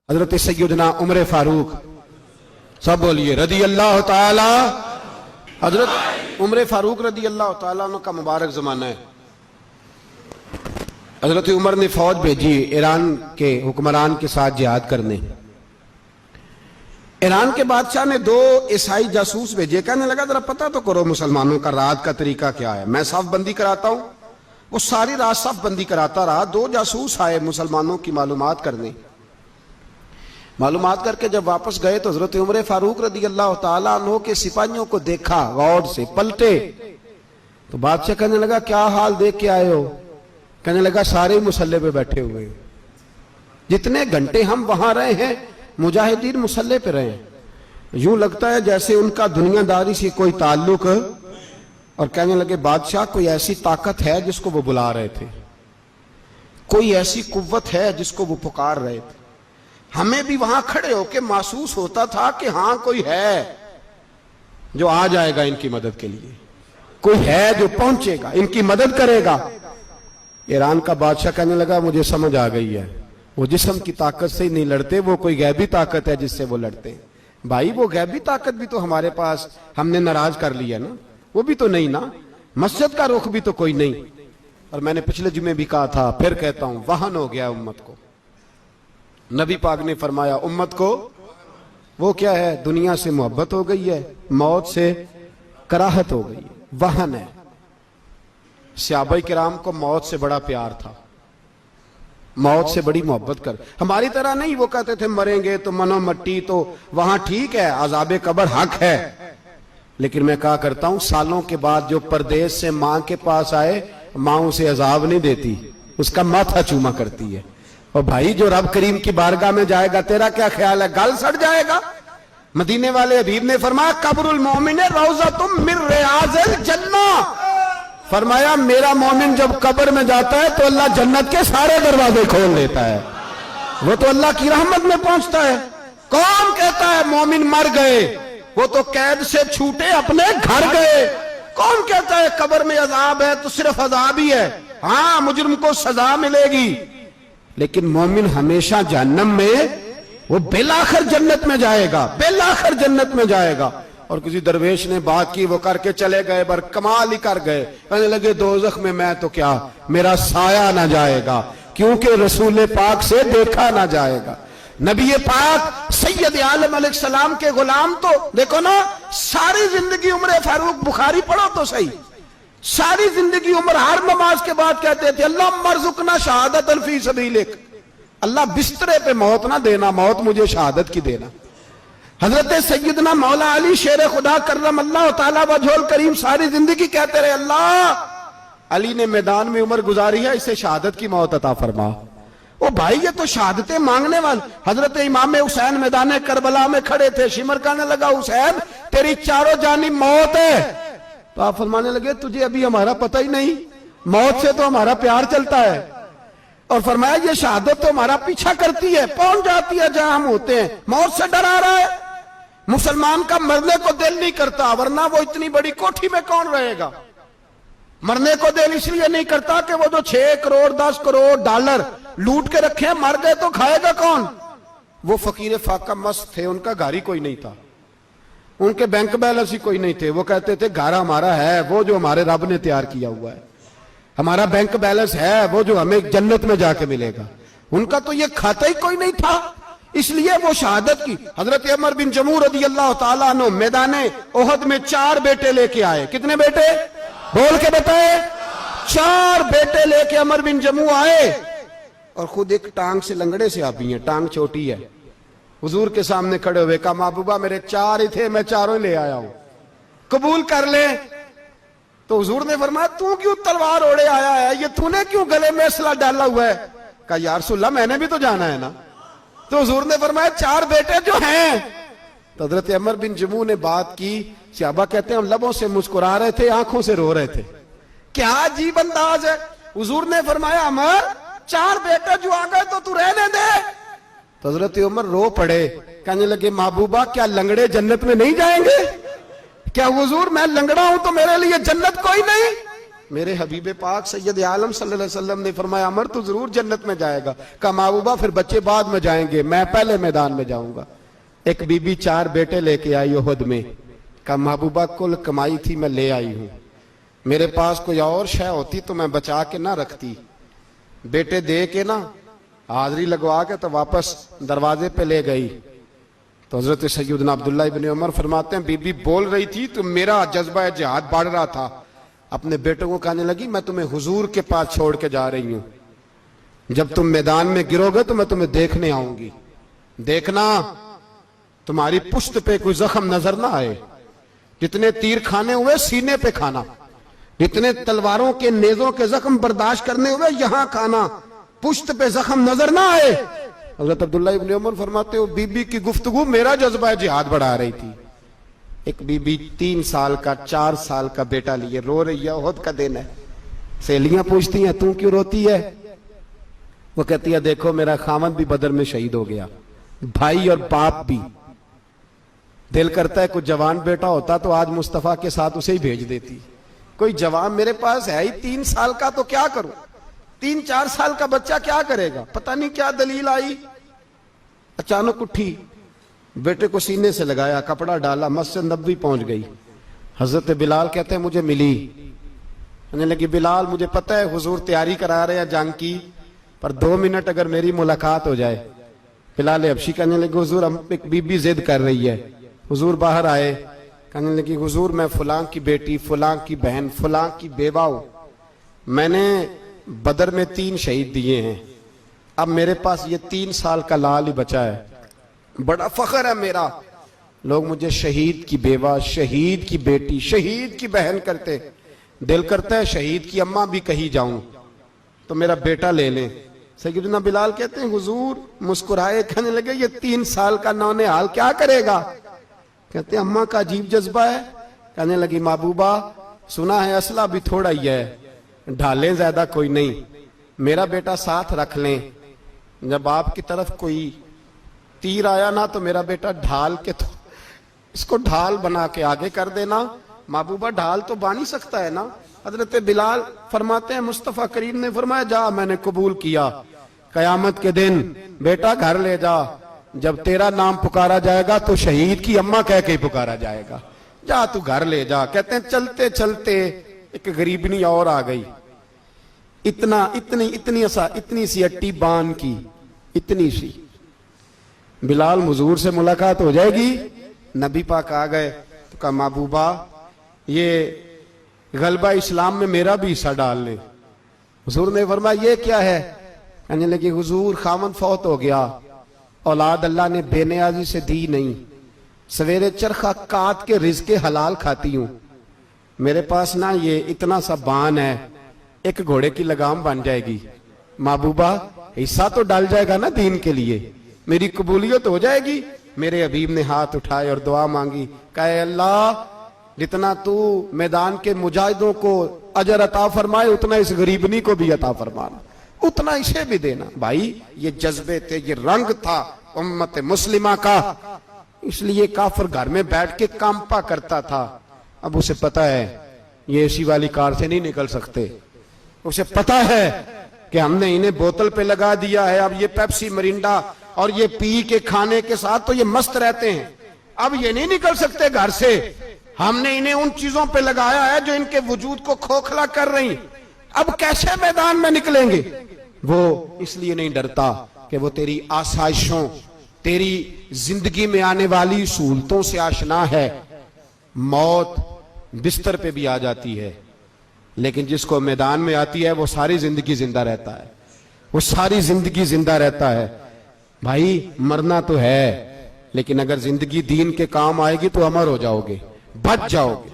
हजरत सैयदना उमर फारूक, सब बोलिए रदी अल्लाह ताला। हजरत उमर फारूक रदी अल्लाह ताला अन्हु का मुबारक जमाना है। हजरत उमर ने फौज भेजी ईरान के हुक्मरान के साथ जिहाद करने। ईरान के बादशाह ने 2 ईसाई जासूस भेजे। कहने लगा जरा पता तो करो मुसलमानों का रात का तरीका क्या है, मैं साफ बंदी कराता हूं। वो सारी रात साफ बंदी कराता रहा। 2 जासूस आए मुसलमानों की मालूमात करने। मालूमात करके जब वापस गए तो हजरत उमर फारूक रदी अल्लाह ताला अन्हु के सिपाहियों को देखा, गौर से पलटे तो बादशाह कहने लगा क्या हाल देख के आए हो? कहने लगा सारे मुसल्ले पे बैठे हुए हैं, जितने घंटे हम वहां रहे हैं मुजाहिदीन मुसल्ले पे रहे हैं, यूं लगता है जैसे उनका दुनियादारी से कोई ताल्लुक। और कहने लगे बादशाह कोई ऐसी ताकत है जिसको वो बुला रहे थे, कोई ऐसी कुव्वत है जिसको वो पुकार रहे थे। हमें भी वहां खड़े होके महसूस होता था कि हां कोई है जो आ जाएगा इनकी मदद के लिए, कोई है जो पहुंचेगा इनकी मदद करेगा। ईरान का बादशाह कहने लगा मुझे समझ आ गई है, वो जिस्म की ताकत से ही नहीं लड़ते, वो कोई गैबी ताकत है जिससे वो लड़ते हैं। भाई वो गैबी ताकत भी तो हमारे पास हमने नाराज कर लिया ना, वो भी तो नहीं ना, मस्जिद का रुख भी तो कोई नहीं। और मैंने पिछले जुमे भी कहा था, फिर कहता हूं, वहन हो गया उम्मत को। नबी पाक ने फरमाया उम्मत को वो क्या है, दुनिया से मोहब्बत हो गई है, मौत से कराहत हो गई है, वहन है। सहाबा किराम को मौत से बड़ा प्यार था, मौत से बड़ी मोहब्बत कर। हमारी तरह नहीं, वो कहते थे मरेंगे तो मनो मट्टी, तो वहां ठीक है, अजाबे कब्र हक है। लेकिन मैं कहा करता हूं सालों के बाद जो परदेश से मां के पास आए, मां उसे अजाब नहीं देती, उसका माथा चूमा करती है। और भाई जो रब करीम की बारगाह में जाएगा, तेरा क्या ख्याल है, गल सड़ जाएगा? मदीने वाले हबीब ने फरमाया कब्रुल मोमिन रौज़तुम मिन रियाज़िल जन्ना। फरमाया मेरा मोमिन जब कब्र में जाता है तो अल्लाह जन्नत के सारे दरवाजे खोल देता है, वो तो अल्लाह की रहमत में पहुंचता है। कौन कहता है मोमिन मर गए, वो तो कैद से छूटे अपने घर गए। कौन कहता है कब्र में अजाब है तो सिर्फ अजाब ही है, हाँ मुजरिम को सजा मिलेगी, लेकिन मोमिन हमेशा जहन्नम में, वो बेलाखिर जन्नत में जाएगा, बेलाखिर जन्नत में जाएगा। और किसी दरवेश ने बात की, वो करके चले गए, पर कमाल ही कर गए। कहने लगे दोज़ख में मैं तो क्या, मेरा साया ना जाएगा, क्योंकि रसूल पाक से देखा ना जाएगा। नबी पाक सैयद आलम अलैहिस्सलाम के गुलाम तो देखो ना, सारी जिंदगी उमर फारूक, बुखारी पढ़ो तो सही, सारी जिंदगी उम्र हर नमाज के बाद कहते थे अल्लाह मरजुकना शहादतन फी सबीलिक, अल्लाह बिस्तरे पे मौत ना देना, मौत मुझे शहादत की देना। हजरत सैयदना मौला अली शेर खुदा करम अल्लाह ताला वजहुल करीम सारी जिंदगी कहते रहे अल्लाह अली ने मैदान में उम्र गुजारी है, इसे शहादत की मौत अता फरमा। ओ भाई ये तो शहादतें मांगने वाले। हजरत इमाम हुसैन मैदान करबला में खड़े थे, शिमर कहने लगा हुसैन तेरी चारों जानिब मौत है, तो आप फरमाने लगे तुझे अभी हमारा पता ही नहीं, मौत से तो हमारा प्यार चलता है। और फरमाया ये शहादत तो हमारा पीछा करती है, पहुंच जाती है जहां हम होते हैं, मौत से डरा रहा है। मुसलमान का मरने को दिल नहीं करता, वरना वो इतनी बड़ी कोठी में कौन रहेगा। मरने को दिल इसलिए नहीं करता कि वो जो 6 करोड़ 10 करोड़ डॉलर लूट के रखे, मर गए तो खाएगा कौन। वो फकीर फाका मस्त थे, उनका घर ही कोई नहीं था, उनके बैंक बैलेंस ही कोई नहीं थे। वो कहते थे घर हमारा है वो जो हमारे रब ने तैयार किया हुआ है, हमारा बैंक बैलेंस है वो जो हमें जन्नत में जाके मिलेगा। उनका तो ये खाता ही कोई नहीं था, इसलिए वो शहादत की। हजरत उमर बिन जमू रदी अल्लाह ताला अन्हु मैदाने ओहद में 4 बेटे लेके आए। कितने बेटे बोल के बताए? 4 बेटे लेके उमर बिन जमू आए, और खुद एक टांग से लंगड़े से आप भी हैं, टांग छोटी है। हुजूर के सामने खड़े हुए कहा महबूबा मेरे 4 ही थे, मैं 4 ले आया हूं, कबूल कर ले। तो हुजूर ने फरमाया तू क्यों तलवार ओढ़े आया है, ये तूने क्यों गले में असला डाला हुआ है? कहा यार रसूलल्लाह मैंने भी तो जाना है ना। तो हुजूर ने फरमाया 4 बेटे जो हैं। तो हजरत उमर बिन जमू ने बात की, सहाबा कहते हैं हम लबों से मुस्कुरा रहे थे, आंखों से रो रहे थे, क्या अजीब अंदाज है। हुजूर ने फरमाया उमर 4 बेटे जो आ गए तो तू रहने दे। तो हजरत उमर रो पड़े, कहने लगे महबूबा क्या लंगड़े जन्नत में नहीं जाएंगे? क्या हुजूर मैं लंगड़ा हूं तो मेरे लिए जन्नत कोई नहीं? मेरे हबीब पाक सैयद आलम सल्लल्लाहु अलैहि वसल्लम ने फरमाया अमर तो जरूर जन्नत में जाएगा। कहा महबूबा फिर बच्चे बाद में जाएंगे, मैं पहले मैदान में जाऊंगा। एक बीबी 4 बेटे लेके आई उहद में। कहा महबूबा कुल कमाई थी मैं ले आई हूं, मेरे पास कोई और शय होती तो मैं बचा के ना रखती। बेटे दे के ना हाजरी लगवा के तो वापस दरवाजे पे ले गई। तो हजरत सैयदना अब्दुल्लाह इब्न उमर फरमाते हैं बीबी बोल रही थी तो मेरा जज्बा जिहाद बढ़ रहा था। अपने बेटों को कहने लगी मैं तुम्हें हुजूर के पास छोड़ के जा रही हूं, जब तुम मैदान में गिरोगे तो मैं तुम्हें देखने आऊंगी। देखना तुम्हारी पुश्त पे कोई जख्म नजर ना आए। जितने तीर खाने हुए सीने पे खाना, जितने तलवारों के नेजों के जख्म बर्दाश्त करने हुए यहां खाना, पुश्त पे जख्म नजर ना आए। हजरत अब्दुल्ला इब्न उमर फरमाते हो बीबी की गुफ्तगू मेरा जज्बा जिहाद बढ़ा रही थी। एक बीबी 3 साल का 4 साल का बेटा लिए रो रही है, उहद का दिन है। सहेलियां पूछती हैं तू क्यों रोती है? वो कहती है देखो मेरा खामद भी बदर में शहीद हो गया, भाई और बाप भी। दिल करता है कोई जवान बेटा होता तो आज मुस्तफा के साथ उसे ही भेज देती। कोई जवान मेरे पास है ही 3 साल का, तो क्या करूं? 3-4 साल का बच्चा क्या करेगा? पता नहीं क्या दलील आई। अचानक उठी, बेटे को सीने से लगाया, कपड़ा डाला, मस्जिद नबवी पहुंच गई। हजरत बिलाल कहते हैं मुझे मिली, कहने लगी बिलाल मुझे पता है हुजूर तैयारी करा रहे हैं जंग की, पर 2 मिनट अगर मेरी मुलाकात हो जाए। बिलाल हबशी कहने लगे हुजूर हम एक बीबी जिद कर रही है। हुजूर बाहर आए, कहने लगी हुजूर मैं फलां की बेटी, फलां की बहन, फलां की बेवा हूं, मैंने बदर में 3 शहीद दिए हैं, अब मेरे पास ये 3 साल का लाल ही बचा है, बड़ा फख्र है मेरा। लोग मुझे शहीद की बेवा, शहीद की बेटी, शहीद की बहन करते। दिल करता है शहीद की अम्मा भी कही जाऊं तो मेरा बेटा ले लें। सैयदना बिलाल कहते हैं हुजूर मुस्कुराए, कहने लगे ये 3 साल का नौने हाल क्या करेगा? कहते हैं अम्मा का अजीब जज्बा है। कहने लगी महबूबा सुना है असला भी थोड़ा ही है, ढालें ज्यादा कोई नहीं, मेरा बेटा साथ रख लें, जब आपकी तरफ कोई तीर आया ना तो मेरा बेटा ढाल के तो इसको ढाल बना के आगे कर देना। महबूबा ढाल तो बांध ही सकता है ना। हजरत बिलाल फरमाते हैं मुस्तफा करीम ने फरमाया जा मैंने कबूल किया, कयामत के दिन बेटा घर ले जा, जब तेरा नाम पुकारा जाएगा तो शहीद की अम्मा कह के पुकारा जाएगा, जा तू घर ले जा। कहते हैं चलते चलते एक गरीबनी और आ गई, इतनी सी अट्टी बान की, इतनी सी। बिलाल हुजूर से मुलाकात हो जाएगी। नबी पाक आ गए तो कहा महबूबा ये गलबा इस्लाम में मेरा भी हिस्सा डाल ले। हुजूर ने फरमाया ये क्या है? कहने लगे हुजूर खामद फौत हो गया, औलाद अल्लाह ने बेनियाजी से दी नहीं, सवेरे चरखा काट के रिज़्क़े हलाल खाती हूं, मेरे पास ना ये इतना सा बान है, एक घोड़े की लगाम बन जाएगी। महबूबा हिस्सा तो डाल जाएगा ना दीन के लिए, मेरी कबूलियत हो जाएगी। मेरे हबीब ने हाथ उठाए और दुआ मांगी, कहे अल्लाह जितना तू मैदान के मुजाहिदों को अजर अता फरमाए उतना इस गरीबनी को भी अता फरमाना, उतना इसे भी देना। भाई ये जज्बे थे, ये रंग था उम्मत मुस्लिमा का, इसलिए काफिर घर में बैठ के कांपा करता था। अब उसे पता है ये एसी वाली कार से नहीं निकल सकते, उसे पता है कि हमने इन्हें बोतल पे लगा दिया है, अब ये पेप्सी मरिंडा और ये पी के खाने के साथ तो ये मस्त रहते हैं, अब ये नहीं निकल सकते घर से, हमने इन्हें उन चीजों पे लगाया है जो इनके वजूद को खोखला कर रही, अब कैसे मैदान में निकलेंगे? वो इसलिए नहीं डरता कि वो तेरी आसाइशों, तेरी जिंदगी में आने वाली सहूलतों से आशना है। मौत बिस्तर पे भी आ जाती है, लेकिन जिसको मैदान में आती है वो सारी जिंदगी जिंदा रहता है, वो सारी जिंदगी जिंदा रहता है। भाई मरना तो है, लेकिन अगर जिंदगी दीन के काम आएगी तो अमर हो जाओगे, बच जाओगे।